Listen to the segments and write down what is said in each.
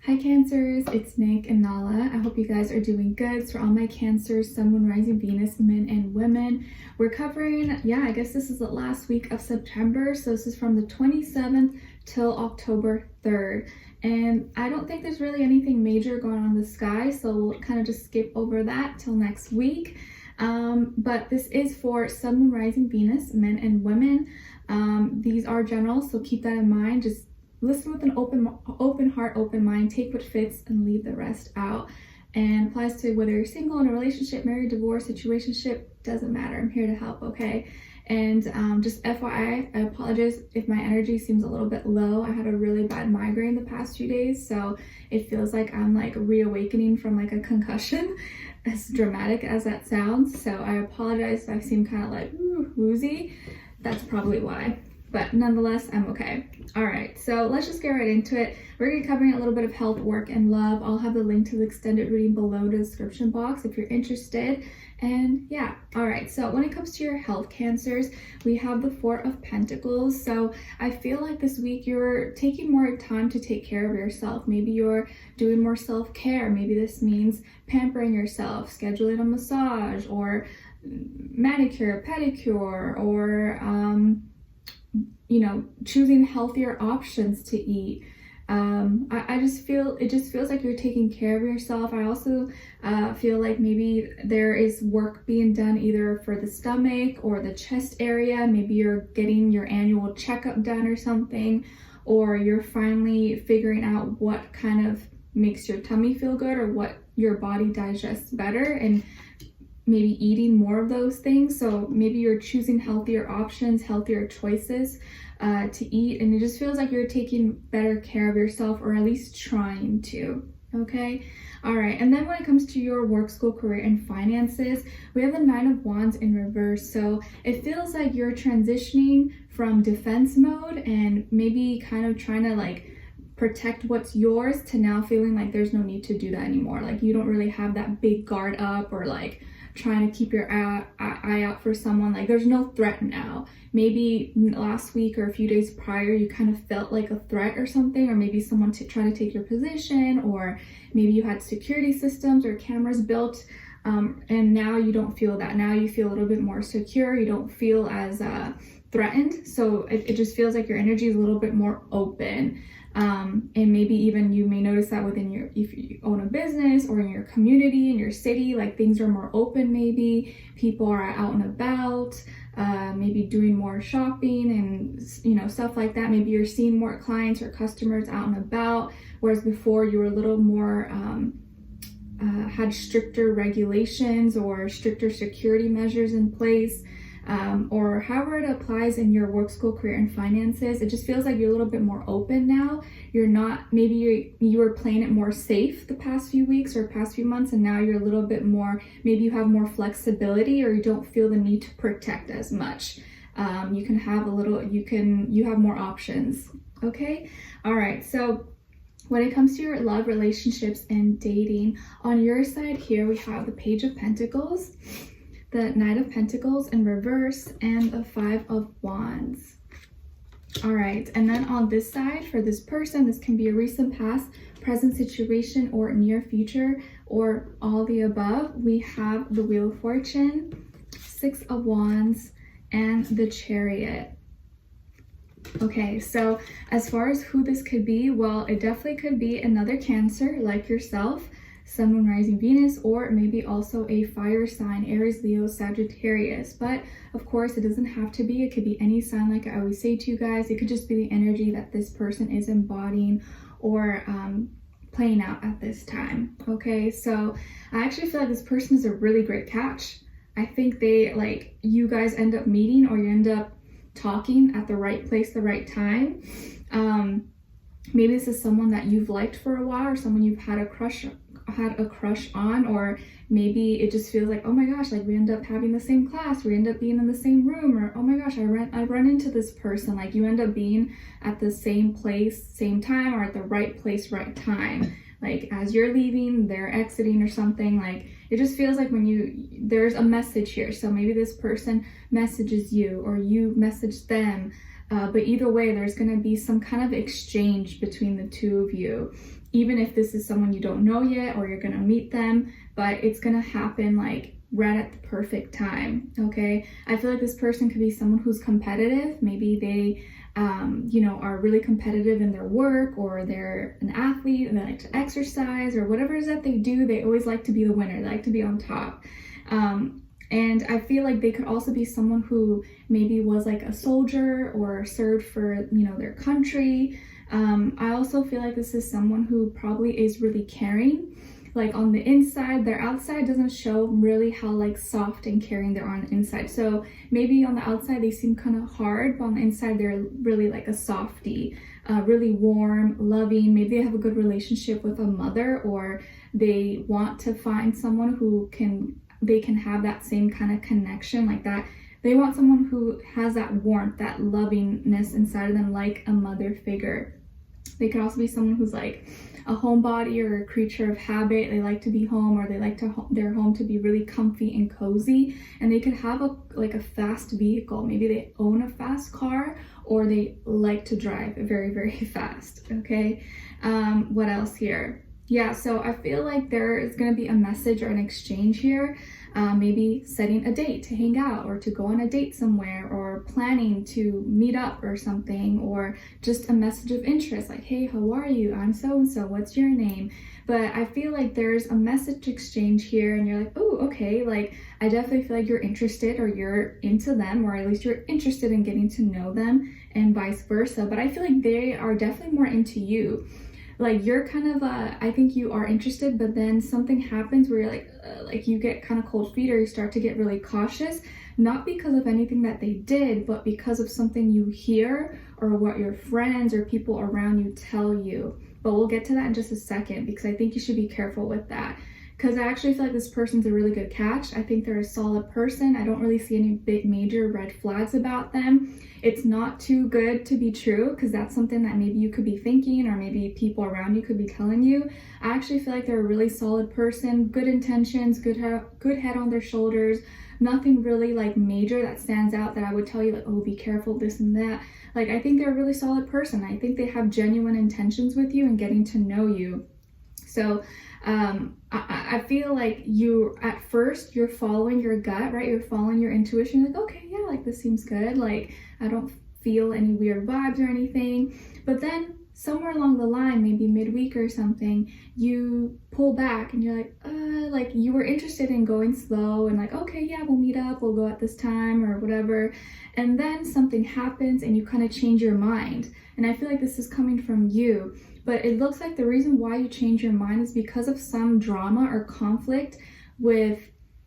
Hi Cancers, it's Nick and Nala. I hope you guys are doing good. So for all my Cancers, Sun, Moon, Rising, Venus, men and women, we're covering, I guess this is the last week of September. So this is from the 27th till October 3rd. And I don't think there's really anything major going on in the sky, so we'll kind of just skip over that till next week. But this is for Sun, Moon, Rising, Venus, men and women. These are general, so keep that in mind. Just listen with an open heart, open mind, take what fits and leave the rest out. And applies to whether you're single, in a relationship, married, divorced, situationship, doesn't matter. I'm here to help, okay? And just FYI, I apologize if my energy seems a little bit low. I had a really bad migraine the past few days, so it feels like I'm like reawakening from like a concussion, as dramatic as that sounds. So I apologize if I seem kind of like woozy. That's probably why. But nonetheless, I'm okay. All right, so let's just get right into it. We're gonna be covering a little bit of health, work, and love. I'll have the link to the extended reading below in the description box if you're interested. And yeah, all right, so when it comes to your health, Cancers, we have the Four of Pentacles. So I feel like this week you're taking more time to take care of yourself. Maybe you're doing more self-care. Maybe this means pampering yourself, scheduling a massage, or manicure, pedicure, or choosing healthier options to eat. I just feel, it just feels like you're taking care of yourself. I also feel like maybe there is work being done either for the stomach or the chest area. Maybe you're getting your annual checkup done or something, or you're finally figuring out what kind of makes your tummy feel good or what your body digests better, and maybe eating more of those things. So maybe you're choosing healthier options, healthier choices to eat, and it just feels like you're taking better care of yourself, or at least trying to. Okay, all right. And then when it comes to your work, school, career, and finances, we have the Nine of Wands in reverse. So it feels like you're transitioning from defense mode and maybe kind of trying to like protect what's yours, to now feeling like there's no need to do that anymore. Like you don't really have that big guard up, or like trying to keep your eye out for someone. Like there's no threat now. Maybe last week or a few days prior you kind of felt like a threat or something, or maybe someone trying to take your position, or maybe you had security systems or cameras built, and now you don't feel that. Now you feel a little bit more secure. You don't feel as threatened. So it just feels like your energy is a little bit more open. And maybe even you may notice that within if you own a business or in your community, in your city, like things are more open. Maybe people are out and about, maybe doing more shopping and stuff like that. Maybe you're seeing more clients or customers out and about, whereas before you were a little more had stricter regulations or stricter security measures in place. Or however it applies in your work, school, career, and finances. It just feels like you're a little bit more open now. You're not, maybe you were playing it more safe the past few weeks or past few months, and now you're a little bit more, maybe you have more flexibility, or you don't feel the need to protect as much. You can have you have more options. Okay, all right. So when it comes to your love, relationships, and dating, on your side here we have the Page of Pentacles, the Knight of Pentacles in reverse, and the Five of Wands. All right, and then on this side, for this person, this can be a recent past, present situation, or near future, or all the above. We have the Wheel of Fortune, Six of Wands, and the Chariot. Okay, so as far as who this could be, well, it definitely could be another Cancer like yourself, Sun, Moon, Rising, Venus, or maybe also a fire sign, Aries, Leo, Sagittarius. But of course, it doesn't have to be. It could be any sign, like I always say to you guys. It could just be the energy that this person is embodying or playing out at this time. Okay, so I actually feel like this person is a really great catch. I think you guys end up meeting, or you end up talking at the right place, the right time. Maybe this is someone that you've liked for a while, or someone you've had a crush on, or maybe it just feels like, oh my gosh, like we end up having the same class, we end up being in the same room, or oh my gosh, I run into this person. Like you end up being at the same place, same time, or at the right place, right time. Like as you're leaving, they're exiting or something. Like it just feels like there's a message here. So maybe this person messages you, or you message them. But either way, there's going to be some kind of exchange between the two of you. even if this is someone you don't know yet or you're gonna meet them, but it's gonna happen like right at the perfect time. Okay, I feel like this person could be someone who's competitive. Maybe they are really competitive in their work, or they're an athlete and they like to exercise, or whatever it is that they do. They always like to be the winner. They like to be on top. And I feel like they could also be someone who maybe was like a soldier or served for, their country. I also feel like this is someone who probably is really caring. Like on the inside, their outside doesn't show really how like soft and caring they are on the inside. So maybe on the outside they seem kind of hard, but on the inside they're really like a softie, really warm, loving. Maybe they have a good relationship with a mother, or they want to find someone who they can have that same kind of connection like that. They want someone who has that warmth, that lovingness inside of them, like a mother figure. They could also be someone who's like a homebody or a creature of habit. They like to be home, or they like their home to be really comfy and cozy. And they could have a fast vehicle. Maybe they own a fast car, or they like to drive very, very fast. Okay. What else here? Yeah, so I feel like there is going to be a message or an exchange here. Maybe setting a date to hang out, or to go on a date somewhere, or planning to meet up or something, or just a message of interest like, hey, how are you? I'm so-and-so, what's your name? But I feel like there's a message exchange here, and you're like, oh, okay, like I definitely feel like you're interested, or you're into them, or at least you're interested in getting to know them, and vice versa. But I feel like they are definitely more into you. Like you're kind of I think you are interested, but then something happens where you're like you get kind of cold feet, or you start to get really cautious, not because of anything that they did, but because of something you hear, or what your friends or people around you tell you. But we'll get to that in just a second, because I think you should be careful with that. Because I actually feel like this person's a really good catch. I think they're a solid person. I don't really see any big major red flags about them. It's not too good to be true, because that's something that maybe you could be thinking, or maybe people around you could be telling you. I actually feel like they're a really solid person, good intentions, good head on their shoulders. Nothing really like major that stands out that I would tell you like, oh, be careful, this and that. Like I think they're a really solid person. I think they have genuine intentions with you and getting to know you. So I feel like at first you're following your gut, right? You're following your intuition. You're like, okay, yeah, like this seems good. Like I don't feel any weird vibes or anything. But then somewhere along the line, maybe midweek or something, you pull back and you're like you were interested in going slow and like, okay, yeah, we'll meet up, we'll go at this time or whatever. And then something happens and you kind of change your mind. And I feel like this is coming from you. But it looks like the reason why you change your mind is because of some drama or conflict with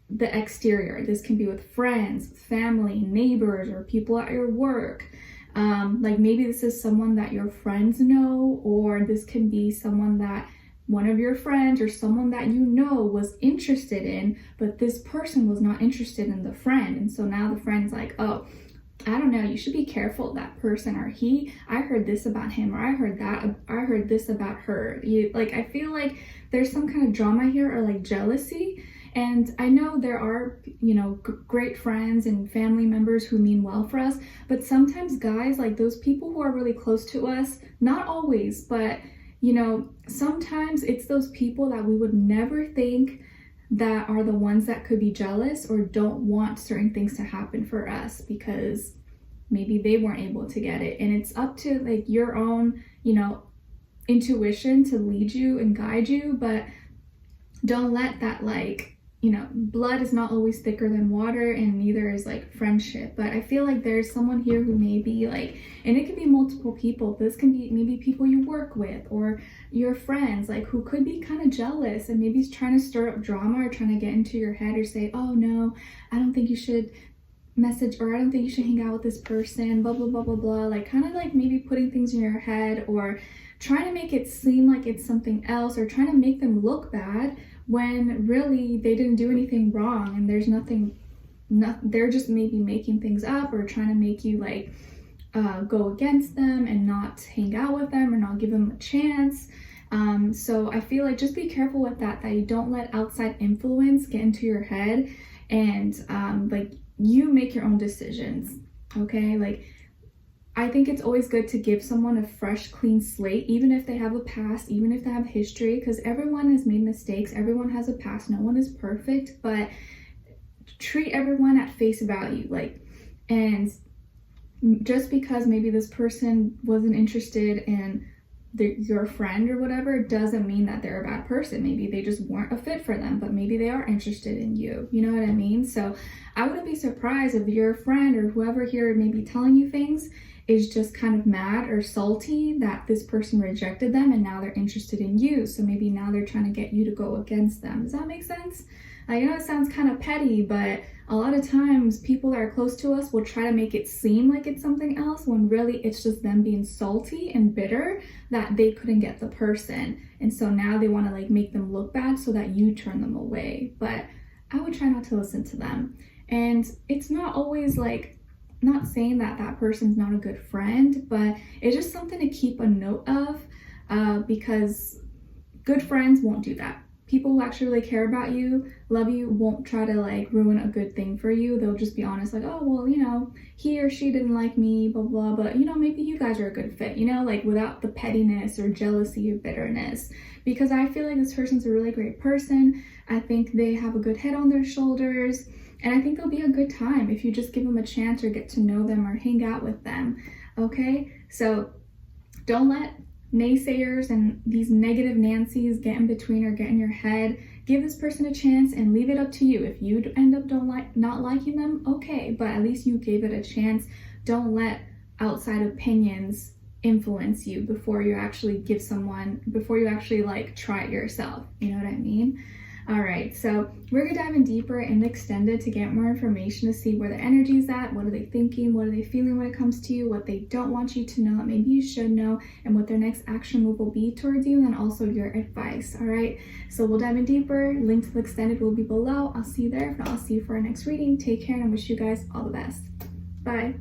the exterior. This can be with friends, family, neighbors, or people at your work. Like maybe this is someone that your friends know, or this can be someone that one of your friends or someone that you know was interested in, but this person was not interested in the friend. And so now the friend's like, oh, I don't know, you should be careful of that person, or I heard this about him, or I heard this about her. I feel like there's some kind of drama here, or like jealousy. And I know there are, great friends and family members who mean well for us, but sometimes guys, like those people who are really close to us, not always, but sometimes it's those people that we would never think that are the ones that could be jealous or don't want certain things to happen for us because maybe they weren't able to get it. And it's up to like your own, intuition to lead you and guide you, but don't let that blood is not always thicker than water, and neither is like friendship. But I feel like there's someone here who may be like, and it could be multiple people. This can be maybe people you work with or your friends, like who could be kind of jealous and maybe trying to stir up drama or trying to get into your head or say, oh no, I don't think you should message, or I don't think you should hang out with this person, blah blah blah blah blah, like kind of like maybe putting things in your head or trying to make it seem like it's something else, or trying to make them look bad when really they didn't do anything wrong, and there's nothing, they're just maybe making things up or trying to make you go against them and not hang out with them or not give them a chance. So I feel like just be careful with that you don't let outside influence get into your head, and you make your own decisions. Okay, I think it's always good to give someone a fresh, clean slate, even if they have a past, even if they have history, because everyone has made mistakes. Everyone has a past. No one is perfect, but treat everyone at face value. And just because maybe this person wasn't interested in your friend or whatever doesn't mean that they're a bad person. Maybe they just weren't a fit for them, but maybe they are interested in you. You know what I mean? So I wouldn't be surprised if your friend or whoever here may be telling you things is just kind of mad or salty that this person rejected them and now they're interested in you. So maybe now they're trying to get you to go against them. Does that make sense? I know it sounds kind of petty, but a lot of times people that are close to us will try to make it seem like it's something else when really it's just them being salty and bitter that they couldn't get the person. And so now they want to like make them look bad so that you turn them away. But I would try not to listen to them. And it's not always like, not saying that that person's not a good friend, but it's just something to keep a note of, because good friends won't do that. People who actually really care about you, love you, won't try to like ruin a good thing for you. They'll just be honest, like, oh, well, you know, he or she didn't like me, blah, blah, but you know, maybe you guys are a good fit, you know, like without the pettiness or jealousy or bitterness. Because I feel like this person's a really great person. I think they have a good head on their shoulders. And I think it'll be a good time if you just give them a chance or get to know them or hang out with them. Okay? So don't let naysayers and these negative Nancys get in between or get in your head. Give this person a chance and leave it up to you. If you end up not liking them, okay, but at least you gave it a chance. Don't let outside opinions influence you before you actually like try it yourself. You know what I mean? All right, so we're gonna dive in deeper in the extended to get more information to see where the energy's at, what are they thinking, what are they feeling when it comes to you, what they don't want you to know that maybe you should know, and what their next action move will be towards you, and then also your advice. All right, so we'll dive in deeper. Link to the extended will be below. I'll see you there. If not, I'll see you for our next reading. Take care, and I wish you guys all the best. Bye.